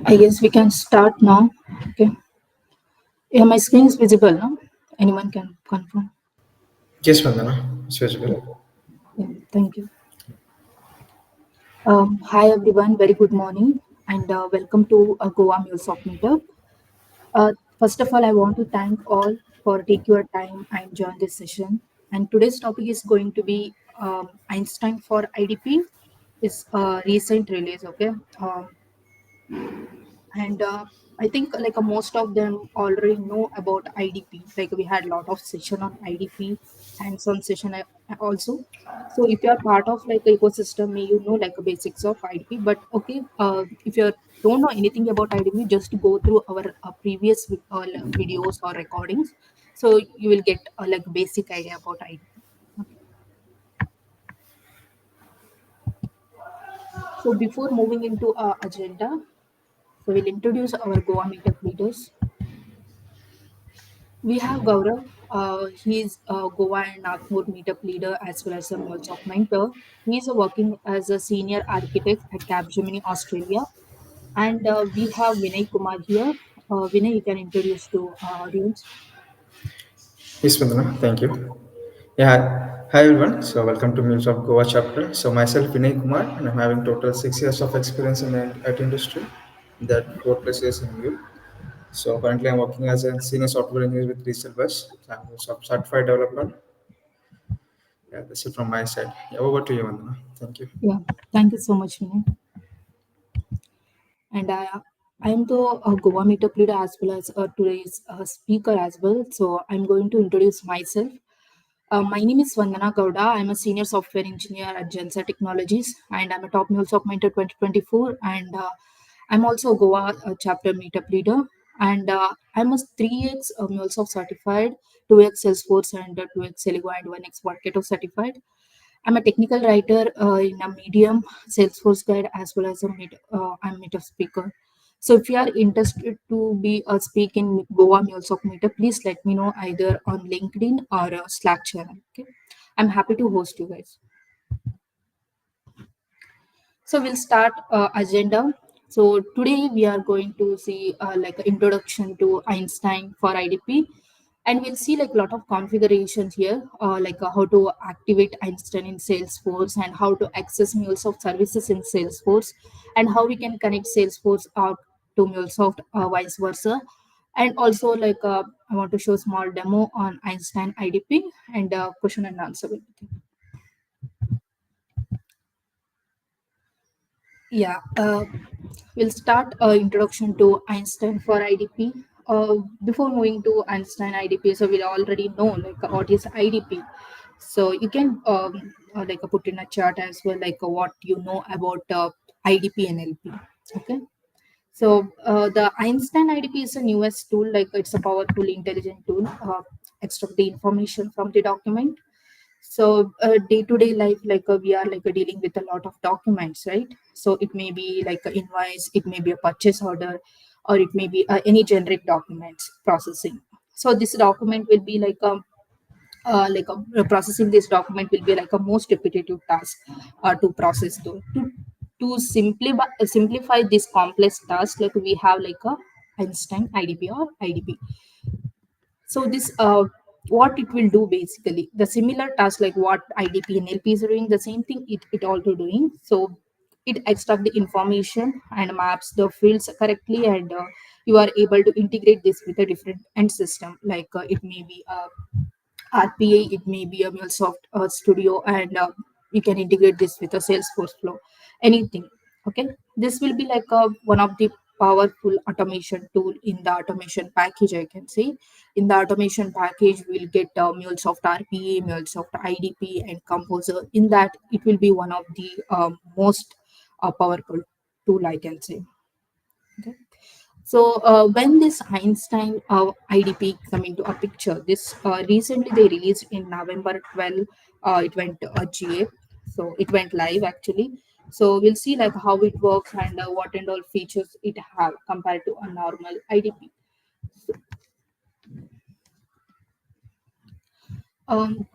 I guess we can start now. Okay. Yeah, my screen is visible now. Anyone can confirm. Yes, Vandana, it's visible. Yeah, thank you. Hi everyone, very good morning and welcome to Goa Mules Meetup. First of all, I want to thank all for take your time and join this session. And today's topic is going to be Einstein for IDP. It's a recent release. Okay. And I think most of them already know about IDP. Like we had a lot of session on IDP, hands-on session also. So if you are part of like the ecosystem, may you know like the basics of IDP. But okay, if you don't know anything about IDP, just go through our previous videos or recordings, so you will get like basic idea about IDP. Okay. So before moving into our agenda, so we'll introduce our Goa meetup leaders. We have Gaurav. He's a Goa and Nagpur meetup leader as well as a Microsoft mentor. He's working as a senior architect at Capgemini, Australia. And we have Vinay Kumar here. Vinay, you can introduce to our audience. Yes, Vandana, thank you. Yeah, hi everyone. So, welcome to Mules of Goa chapter. So, myself, Vinay Kumar, and I'm having total 6 years of experience in the IT industry, that 4 plus years in U. So, currently, I'm working as a senior software engineer with Digital Bus. I'm a certified developer. Yeah, that's it from my side. Yeah, over to you, Vandana. Thank you. Yeah, thank you so much, Vinay. And I am the Goa meetup leader as well as today's speaker as well. So I'm going to introduce myself. My name is Vandana Gowda. I'm a senior software engineer at Gensa Technologies, and I'm a top MuleSoft mentor 2024. And I'm also a Goa chapter meetup leader. And I'm a 3x MuleSoft certified, 2x Salesforce, and 2x Celigo, and 1x Workato certified. I'm a technical writer in a Medium, Salesforce guide, as well as I'm meetup speaker. So if you are interested to be a speak in Goa MuleSoft meetup, please let me know either on LinkedIn or Slack channel. Okay, I'm happy to host you guys. So we'll start agenda. So today we are going to see like an introduction to Einstein for IDP, and we'll see like a lot of configurations here, like how to activate Einstein in Salesforce and how to access MuleSoft services in Salesforce, and how we can connect Salesforce out to MuleSoft, vice versa. And also like I want to show a small demo on Einstein IDP and question and answer. Will be there. Yeah, we'll start introduction to Einstein for IDP. Before moving to Einstein IDP, so we already know like what is IDP. So you can like put in a chart as well, like what you know about IDP and LP. Okay. So the Einstein IDP is a newest tool, like it's a powerful, intelligent tool. Extract the information from the document. So day to day life, like we are like dealing with a lot of documents, right? So it may be like an invoice, it may be a purchase order, or it may be any generic documents processing. So this document will be processing this document will be like a most repetitive task to process to simplify this complex task, like we have like a Einstein IDP or IDP. So this what it will do basically the similar task like what IDP and LP is doing, the same thing it also doing. So it extract the information and maps the fields correctly, and you are able to integrate this with a different end system, like it may be a RPA, it may be a MuleSoft Studio, and you can integrate this with a Salesforce flow, anything. Okay, this will be like one of the powerful automation tool in the automation package. I can say in the automation package we'll get MuleSoft RPA, MuleSoft IDP, and Composer. In that, it will be one of the most powerful tool, I can say. Okay. So when this Einstein IDP come into a picture, this recently they released in November 12. It went GA, so it went live actually. So we'll see like how it works and what and all features it have compared to a normal IDP.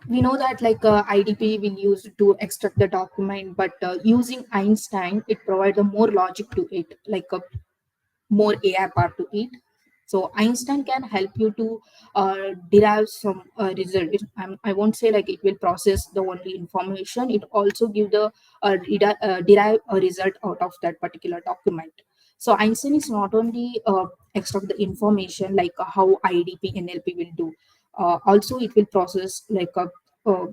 We know that like IDP will use to extract the document, but using Einstein, it provides a more logic to it. Like more AI part to it. So Einstein can help you to derive some result. I won't say like it will process the only information. It also give the derive a result out of that particular document. So Einstein is not only extract the information like how IDP NLP will do. Also, it will process like a uh,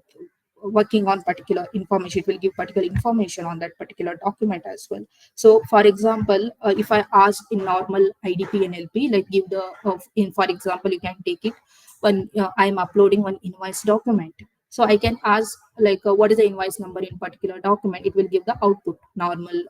working on particular information. It will give particular information on that particular document as well. So for example, if I ask in normal IDP NLP, like give the in for example, you can take it when I'm uploading one invoice document. So I can ask like what is the invoice number in particular document. It will give the output normal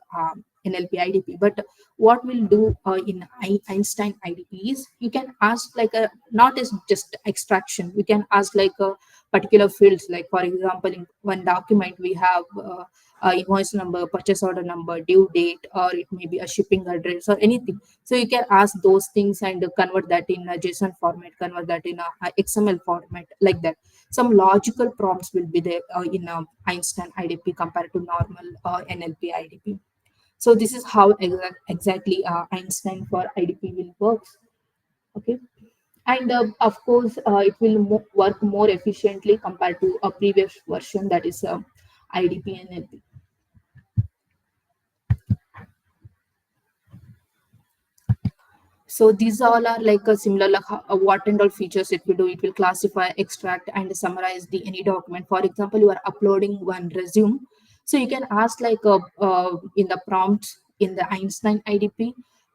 NLP IDP. But what we'll do in Einstein IDP is you can ask like a not as just extraction. We can ask like a particular fields, like for example in one document we have invoice number, purchase order number, due date, or it may be a shipping address or anything. So you can ask those things and convert that in a JSON format, convert that in a XML format, like that. Some logical prompts will be there in Einstein IDP compared to normal NLP IDP. So this is how exactly Einstein for IDP will work. Okay. And of course it will work more efficiently compared to a previous version, that is IDP and NLP. So these all are like a similar like what and all features it will do. It will classify, extract, and summarize the any document. For example, you are uploading one resume, so you can ask like in the prompt in the Einstein IDP,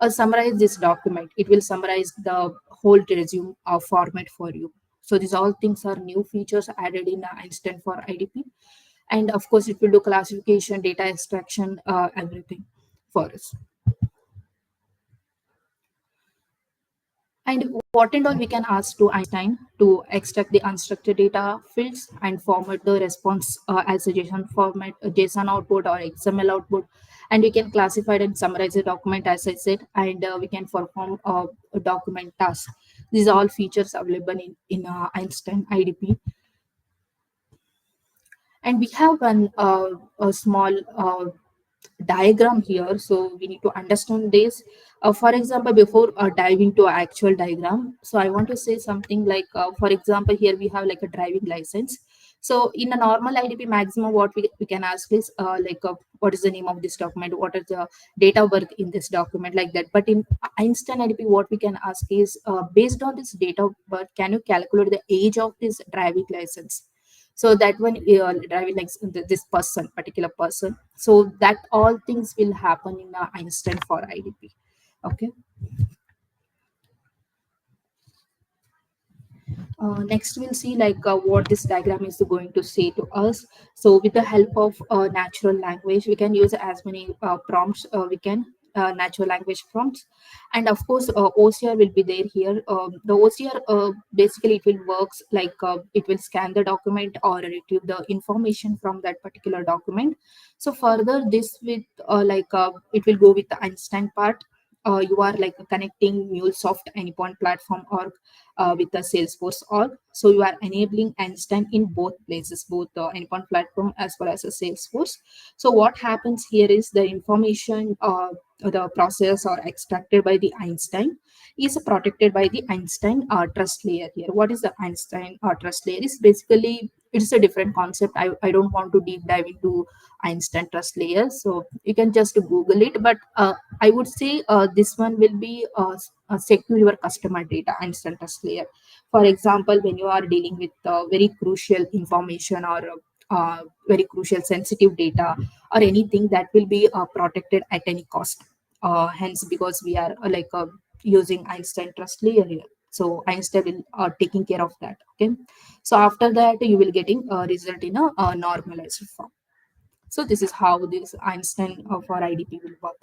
summarize this document. It will summarize the whole resume format for you. So these all things are new features added in Einstein for IDP, and of course it will do classification, data extraction, everything for us. And what and all we can ask to Einstein to extract the unstructured data fields and format the response as a JSON format, a JSON output or XML output. And we can classify it and summarize the document as I said, and we can perform a document task. These are all features available in Einstein IDP. And we have a small diagram here, so we need to understand this. For example, before diving to actual diagram, so I want to say something like for example here we have like a driving license. So in a normal IDP maximum what we can ask is what is the name of this document, what is the date of birth in this document, like that. But in Einstein IDP what we can ask is based on this date of birth, can you calculate the age of this driving license. So that one driving like this person, particular person, so that all things will happen in Einstein for IDP. Okay. Next, we'll see like what this diagram is going to say to us. So, with the help of natural language, we can use as many prompts we can. Natural language prompts, and of course OCR will be there here. The OCR basically it will works like it will scan the document or retrieve the information from that particular document. So further this with it will go with the Einstein part. You are like connecting MuleSoft Anypoint platform or with the Salesforce org. So you are enabling Einstein in both places, both the Anypoint platform as well as the Salesforce. So what happens here is the information, the process or extracted by the Einstein is protected by the Einstein trust layer here. What is the Einstein trust layer? Is basically it's a different concept. I don't want to deep dive into Einstein trust layer. So you can just Google it. But I would say this one will be secure your customer data Einstein trust layer. For example, when you are dealing with very crucial information or very crucial sensitive data or anything that will be protected at any cost. Hence, because we are using Einstein trust layer here. So Einstein will taking care of that. Okay. So after that, you will getting a result in a normalized form. So this is how this Einstein for IDP will work.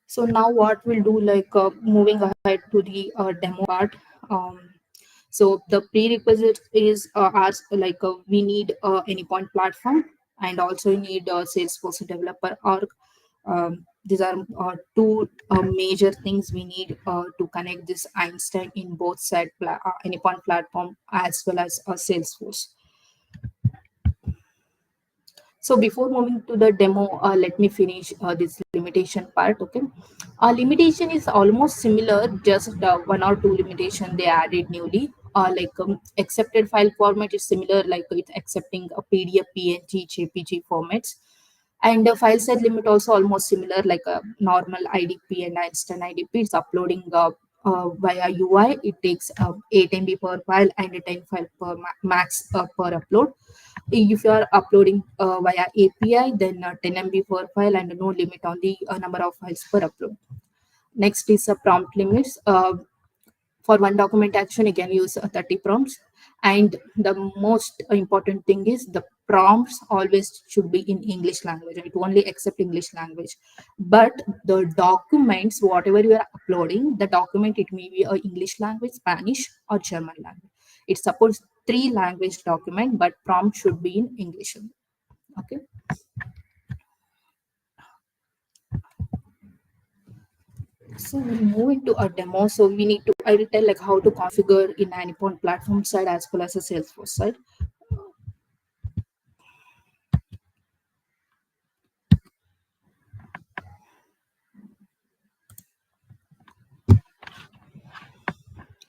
So now what we'll do, like moving ahead to the demo part. Um, so the prerequisite is ask like we need any point platform, and also you need Salesforce developer org. These are two major things we need to connect this Einstein in both side Anypoint platform as well as Salesforce. So before moving to the demo, let me finish this limitation part. Okay, limitation is almost similar, just one or two limitation they added newly. Accepted file format is similar, like it's accepting a PDF, PNG, JPG formats, and the file size limit also almost similar, like a normal IDP and Einstein IDP. It's uploading via UI. It takes 8 MB per file and 10 file per max per upload. If you are uploading via API, then 10 MB per file and no limit on the number of files per upload. Next is prompt limits. For one document action, you can use 30 prompts. And the most important thing is the prompts always should be in English language. It only accept English language. But the documents, whatever you are uploading, the document, it may be a English language, Spanish, or German language. It supports three language document, but prompt should be in English. Okay. So we'll move into a demo. So we need to, I will tell like how to configure in Anypoint platform side as well as a Salesforce side.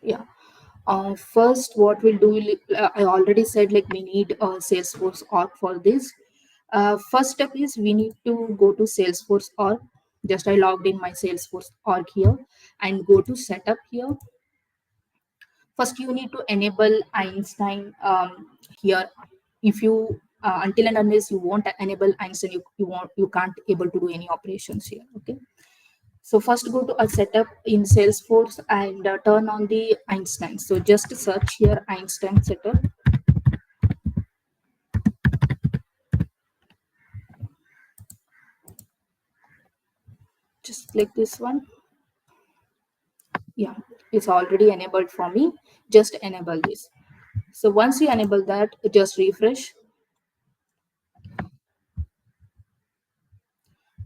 Yeah. First, what we'll do, I already said like we need a Salesforce org for this. First step is we need to go to Salesforce org. Just I logged in my Salesforce org here and go to setup here. First, you need to enable Einstein here. If you until and unless you won't enable Einstein, you can't able to do any operations here. Okay. So first go to a setup in Salesforce and turn on the Einstein. So just search here Einstein setup. Just click this one. Yeah, it's already enabled for me. Just enable this. So once you enable that, just refresh.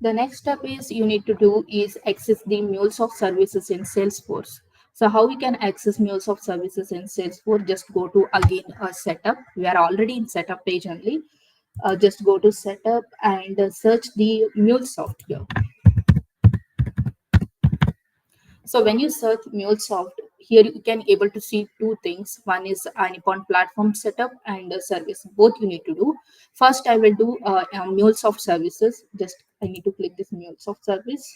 The next step is you need to do is access the MuleSoft services in Salesforce. So how we can access MuleSoft services in Salesforce? Just go to again a setup. We are already in setup page only. Just go to setup and search the MuleSoft here. So when you search MuleSoft, here you can able to see two things. One is Anipon platform setup and service. Both you need to do. First, I will do MuleSoft services. Just I need to click this MuleSoft service.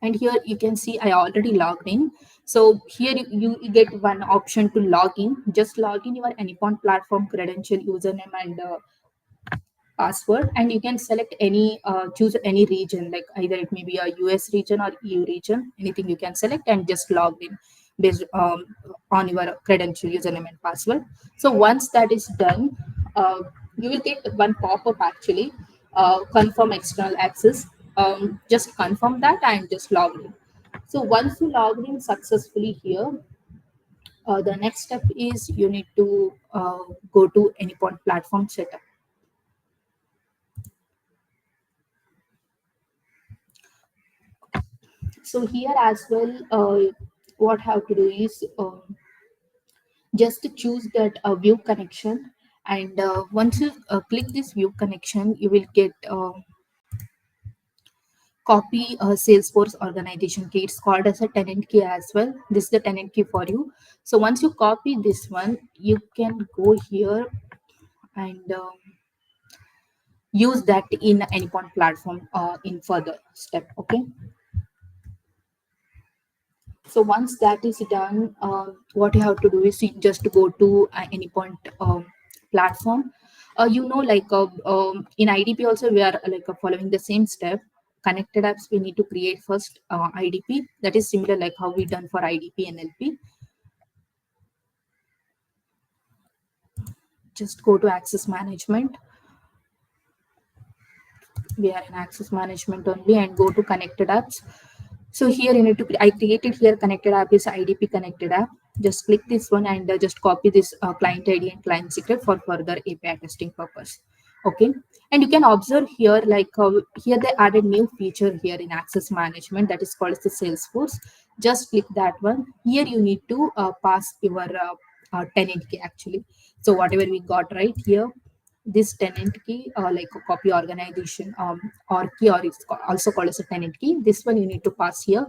And here you can see I already logged in. So here you get one option to log in. Just log in your Anipon platform credential, username, and password, and you can select any choose any region, like either it may be a US region or EU region, anything you can select and just log in based on your credential, username, and password. So once that is done, you will get one pop-up actually, confirm external access. Just confirm that and just log in. So once you log in successfully here, the next step is you need to go to any point platform setup. So here as well, what have to do is just to choose that view connection, and once you click this view connection, you will get copy Salesforce organization key. It's called as a tenant key as well. This is the tenant key for you. So once you copy this one, you can go here and use that in any point platform in further step. Okay. So once that is done, what you have to do is you just go to any point platform. In IDP also we are following the same step. Connected apps we need to create first IDP. That is similar like how we done for IDP and LP. Just go to access management. We are in access management only, and go to connected apps. So here you need to, I created here connected app is IDP connected app. Just click this one and just copy this client ID and client secret for further API testing purpose. Okay. And you can observe here, here they added new feature here in access management that is called the Salesforce. Just click that one. Here you need to pass your tenant key actually. So whatever we got right here, this tenant key, like a copy organization or key, or it's also called as a tenant key. This one you need to pass here.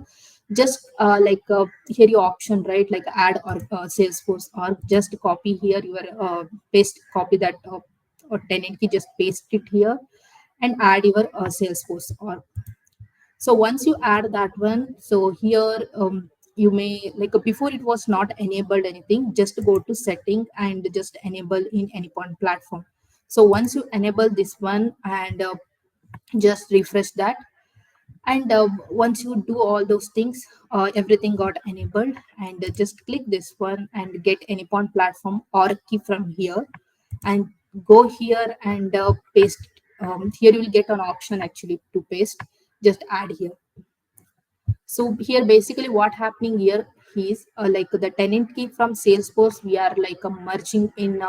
Just here your option, right? Like add or Salesforce, or just copy here your paste, copy that or tenant key, just paste it here and add your Salesforce. Or so once you add that one, so here you may like before it was not enabled anything, just go to setting and just enable in any point platform. So once you enable this one and just refresh that, and once you do all those things, everything got enabled, and just click this one and get any point platform or key from here, and go here and paste. Here you will get an option actually to paste, just add here. So here basically what happening here is like the tenant key from Salesforce we are like merging in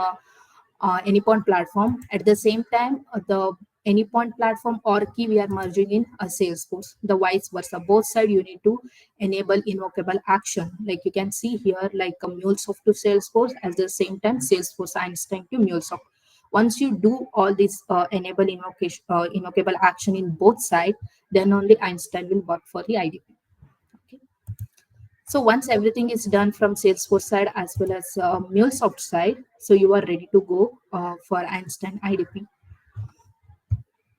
Anypoint platform. At the same time, the Anypoint platform or key we are merging in a Salesforce. The vice versa. Both side you need to enable invocable action. Like you can see here, like a MuleSoft to Salesforce, at the same time Salesforce Einstein to MuleSoft. Once you do all this enable invocable action in both sides, then only Einstein will work for the IDP. Okay. So once everything is done from Salesforce side as well as MuleSoft side, so you are ready to go for Einstein IDP.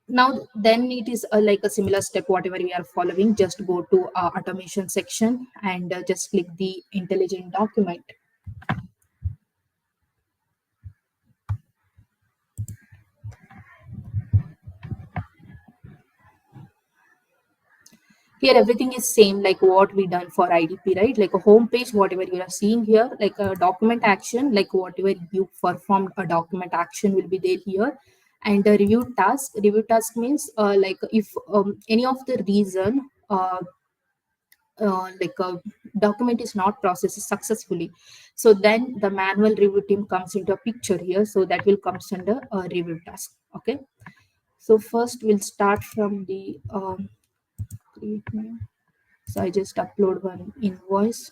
Now, then it is like a similar step, whatever we are following. Just go to automation section and just click the intelligent document. Here everything is same like what we done for IDP, right? Like a home page, whatever you are seeing here, like a document action, like whatever you performed a document action will be there here. And the review task means like if any of the reason like a document is not processed successfully, so then the manual review team comes into a picture here, so that will comes under a review task. Okay, so first we'll start from the create new. So I just upload one invoice.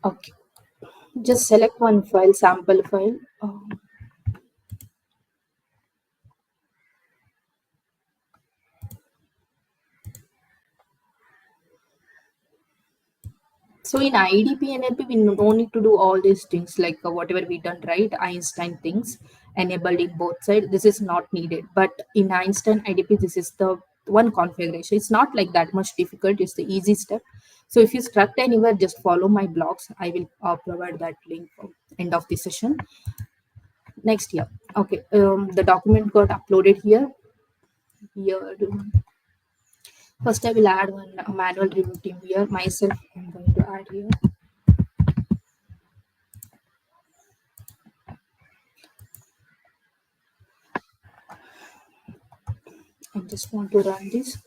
Okay, just select one file, sample file. So in IDP and NLP, we no need to do all these things like whatever we done, right? Einstein things enabled in both sides. This is not needed. But in Einstein IDP, this is the one configuration. It's not like that much difficult. It's the easy step. So if you stuck anywhere, just follow my blogs. I will provide that link end of the session. Next year. Okay. The document got uploaded here. Here. First, I will add one manual review team here. Myself, I'm going to add here. I just want to run this.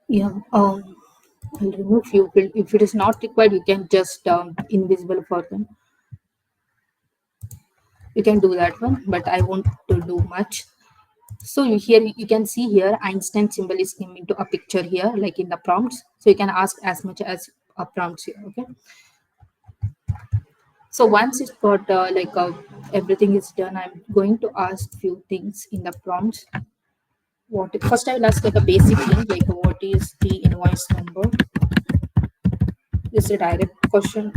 Yeah. I'll remove few field. If it is not required, you can just invisible for them. You can do that one, but I won't to do much. So here you can see here Einstein symbol is came into a picture here, like in the prompts. So you can ask as much as prompts here. Okay. So once it's got everything is done, I'm going to ask few things in the prompts. What first I will ask like a basic thing, like what is the invoice number? This is a direct question.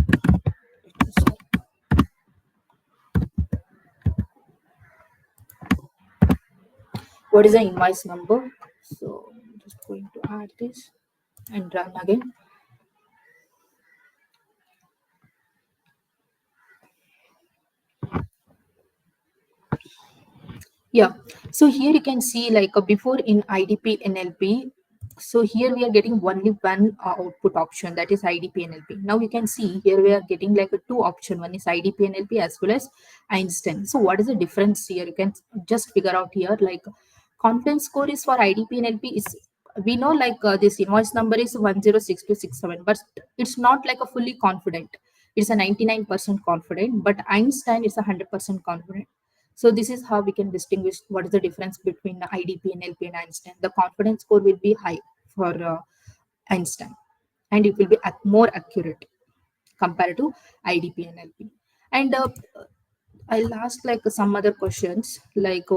What is the invoice number? So I'm just going to add this and run again. Yeah. So here you can see like before in IDP NLP, So here we are getting only one output option, that is IDP NLP. Now you can see here we are getting like a two option. One is IDP NLP as well as Einstein. So what is the difference here? You can just figure out here, like confidence score is for IDP NLP is, we know like this invoice number is 106267, but it's not like a fully confident. It's a 99% confident, but Einstein is a 100% confident. So this is how we can distinguish what is the difference between the IDP, NLP, and Einstein. The confidence score will be high for Einstein, and it will be more accurate compared to IDP and NLP. And I'll ask like some other questions, like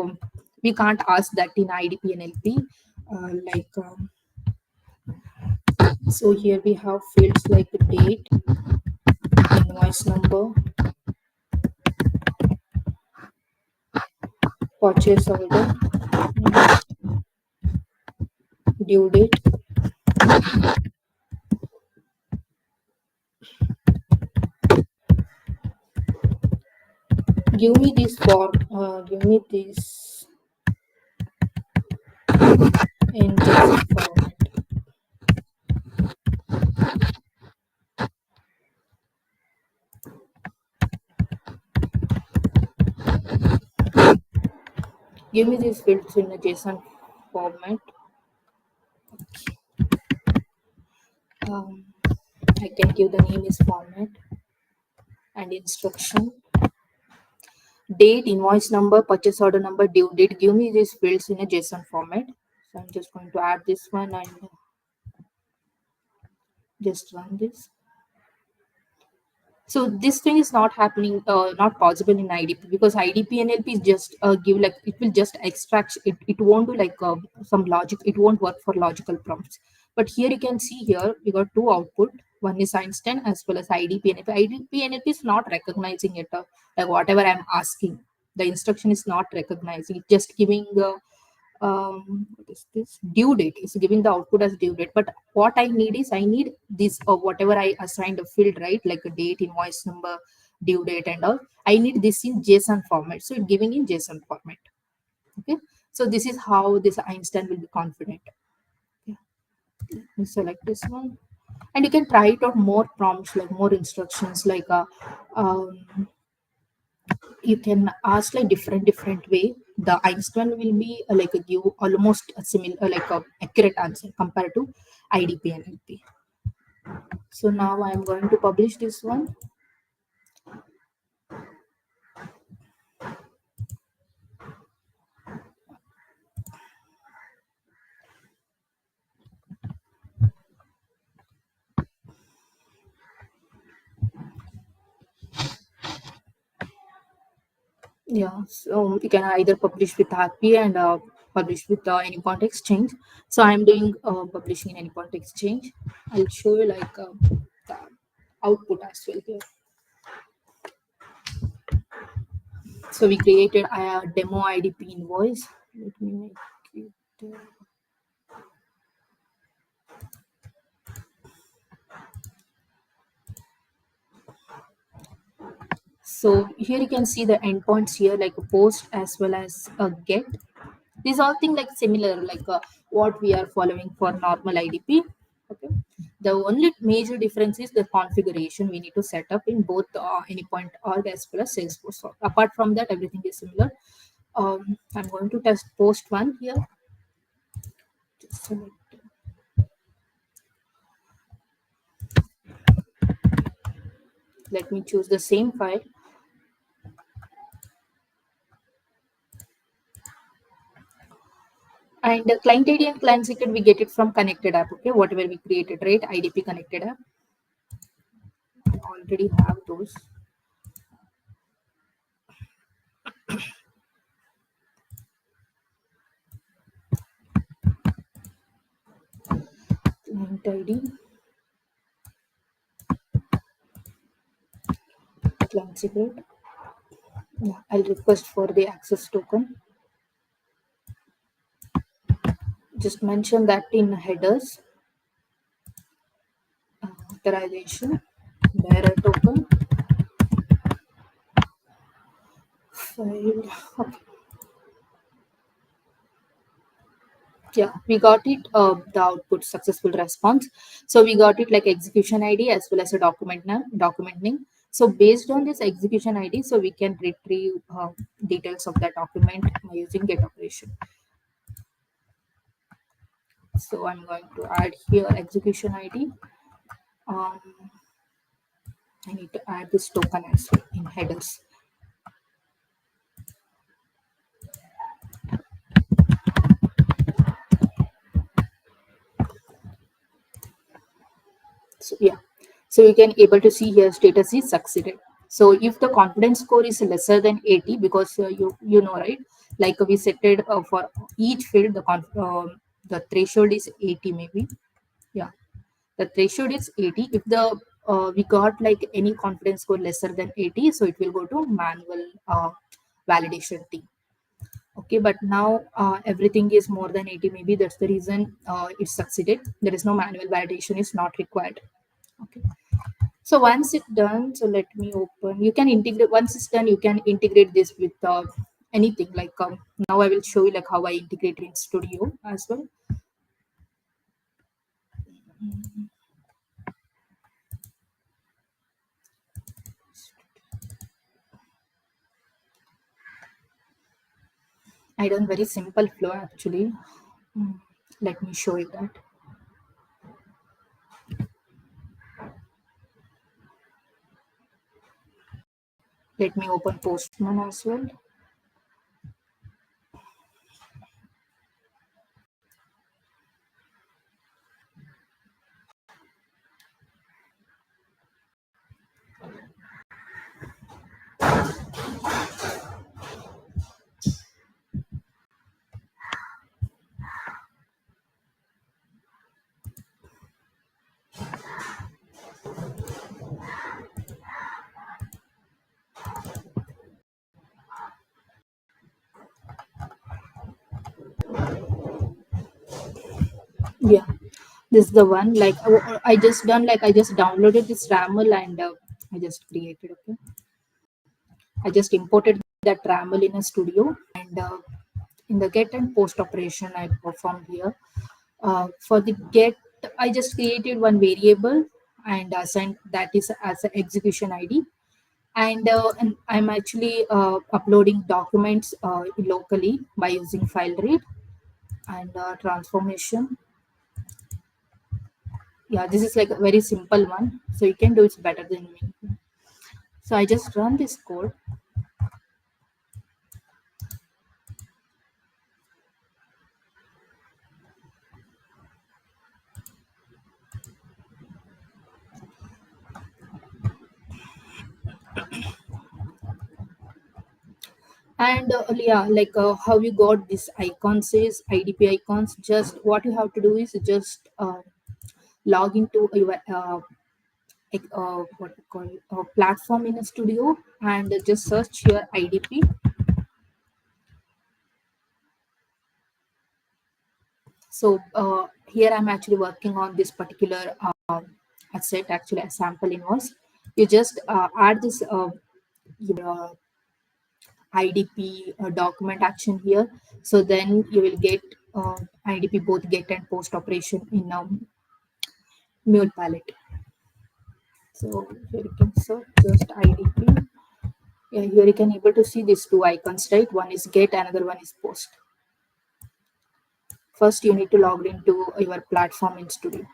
we can't ask that in IDP and NLP. So here we have fields like date, invoice number, purchase order, due date. Give me this form. Give me this in JSON format. Give me these fields in a JSON format. Um, I can give the name is format and instruction. Date, invoice number, purchase order number, due date. Give me these fields in a JSON format. So I'm just going to add this one and just run this. So this thing is not happening, not possible in IDP, because IDP NLP is just give like it will just extract it. It won't do like some logic. It won't work for logical prompts. But here you can see here we got two output. One is Einstein as well as IDP NLP. IDP NLP is not recognizing it. Like whatever I'm asking, the instruction is not recognizing. It's just giving the what is this, due date is giving the output as due date. But what I need is I need this or whatever I assigned a field, right, like a date, invoice number, due date and all. I need this in JSON format, so it's giving in JSON format. Okay, so this is how this Einstein will be confident. Yeah, let me select this one, and you can try it out more prompts, like more instructions, like um, you can ask like different way. The Einstein will be like a give almost a similar like a accurate answer compared to IDP and NLP. So now I am going to publish this one. Yeah, so you can either publish with happy and publish with any context change. So I'm doing publishing in any context change. I'll show you like the output as well here. So we created a demo IDP invoice. Let me make it so here you can see the endpoints here, like a post as well as a get. These all things like similar, like what we are following for normal IDP. Okay. The only major difference is the configuration we need to set up in both Anypoint org as well as Salesforce org. Apart from that, everything is similar. I'm going to test post one here. Just select. Let me choose the same file. And the client ID and client secret, we get it from connected app. Okay, whatever we created, right? IDP connected app. I already have those. Client ID, client secret. Yeah, I'll request for the access token. Just mention that in headers. Authorization, bearer token, file. Okay. Yeah, we got it. The output successful response. So we got it like execution ID as well as a document name. So based on this execution ID, so we can retrieve details of that document by using get operation. So I'm going to add here execution ID. Um, I need to add this token as well in headers. So yeah, so you can able to see here status is succeeded. So if the confidence score is lesser than 80, because you know, right, like we set it for each field the threshold is 80 maybe. Yeah, the threshold is 80. If the we got like any confidence score lesser than 80, so it will go to manual validation team. Okay, but now everything is more than 80 maybe, that's the reason it succeeded. There is no manual validation is not required. Okay, so once it's done, so let me open. You can integrate, once it's done, you can integrate this with anything. Like now I will show you like how I integrate in Studio as well. I done very simple flow actually. Mm, Let me show you that. Let me open Postman as well. Yeah, this is the one. Like I just done like I just downloaded this raml and I just created. Okay, I just imported that raml in a studio and in the get and post operation I performed here. For the get, I just created one variable and assigned that is as an execution ID. And I'm actually uploading documents locally by using file read and transformation. Yeah, this is like a very simple one, so you can do it better than me. So I just run this code. And yeah, like how you got this icons is IDP icons. Just what you have to do is just log into your what you call platform in a studio and just search your IDP. So here I'm actually working on this particular asset, actually a sample invoice. You just add this your IDP document action here. So then you will get IDP both get and post operation in mule palette. So here you can search just IDP. Yeah, here you can able to see these two icons, right? One is get, another one is post. First, you need to log into your platform in Studio.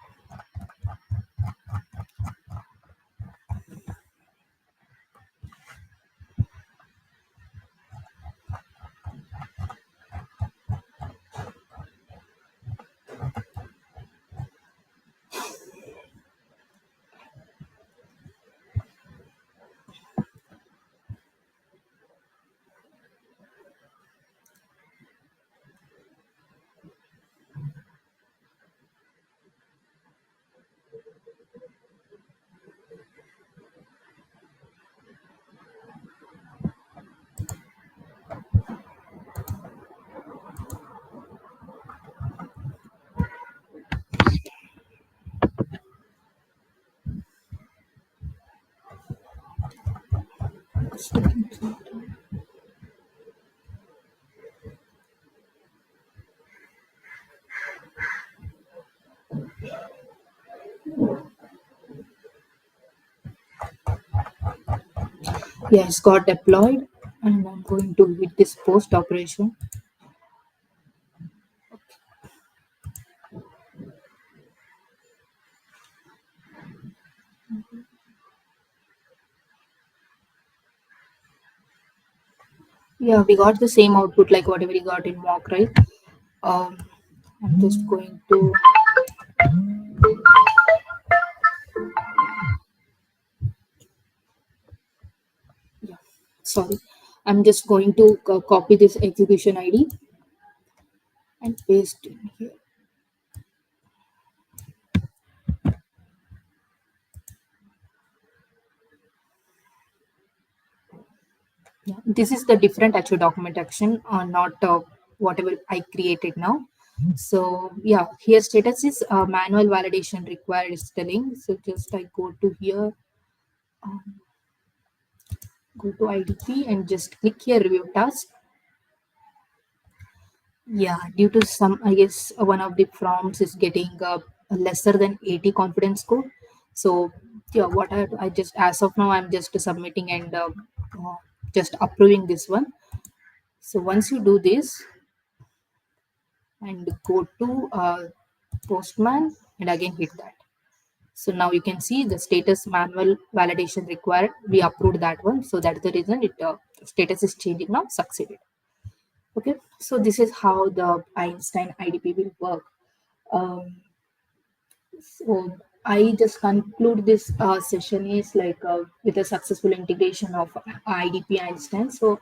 Yes, got deployed, and I'm going to hit this post operation. Yeah, we got the same output like whatever we got in mock, right? Um, I'm just going to, yeah, sorry. I'm just going to copy this execution ID and paste in here. Yeah, this is the different actual document action, not whatever I created now. So yeah, here status is manual validation required is telling. So just I go to here, um, go to IDP and just click here review task. Yeah, due to some, I guess one of the prompts is getting lesser than 80 confidence score. So yeah, I just as of now I'm just submitting and just approving this one. So once you do this and go to Postman and again hit that. So now you can see the status manual validation required. We approved that one. So that's the reason it status is changing now succeeded. Okay. So this is how the Einstein IDP will work. Um, So I just conclude this session is like with a successful integration of IDP Einstein. So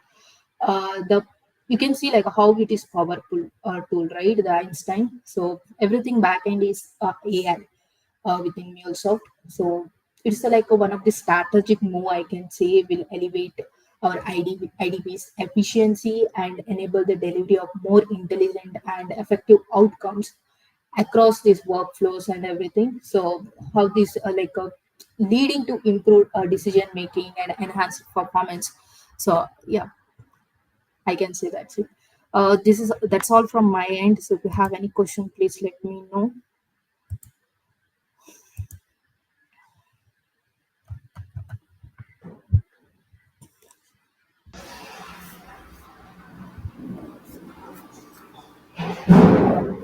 the you can see like how it is powerful tool, right? The Einstein. So everything backend is AI within MuleSoft. So it's like one of the strategic move I can say will elevate our IDP's efficiency and enable the delivery of more intelligent and effective outcomes across these workflows and everything. So how this leading to improved decision making and enhanced performance. So yeah, I can say that's it. That's all from my end. So if you have any question, please let me know.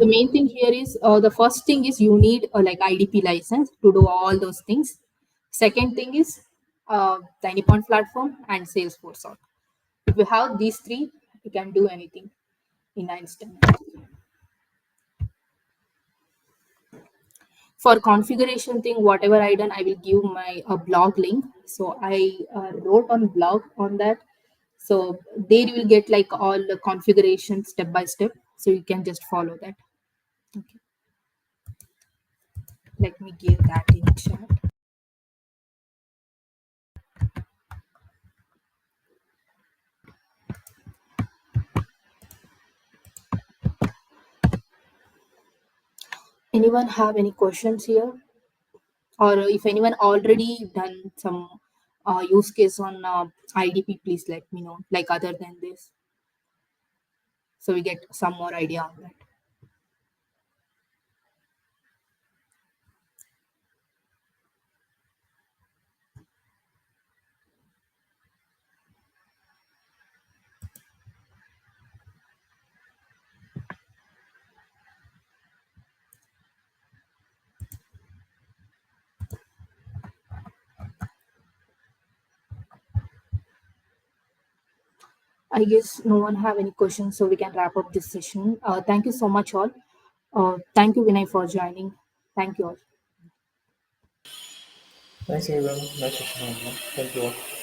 The main thing here is the first thing is you need like IDP license to do all those things. Second thing is the Anypoint platform and Salesforce. If you have these three, you can do anything in Einstein. For configuration thing, whatever I done, I will give my blog link. So I wrote on blog on that. So there you will get like all the configuration step by step. So you can just follow that. Okay. Let me give that in chat. Anyone have any questions here? Or if anyone already done some use case on IDP, please let me know. Like other than this, so we get some more idea on that. I guess no one have any questions, so we can wrap up this session. Thank you so much, all. Thank you, Vinay, for joining. Thank you all. Thanks everyone. Nice to meet you. Thank you all.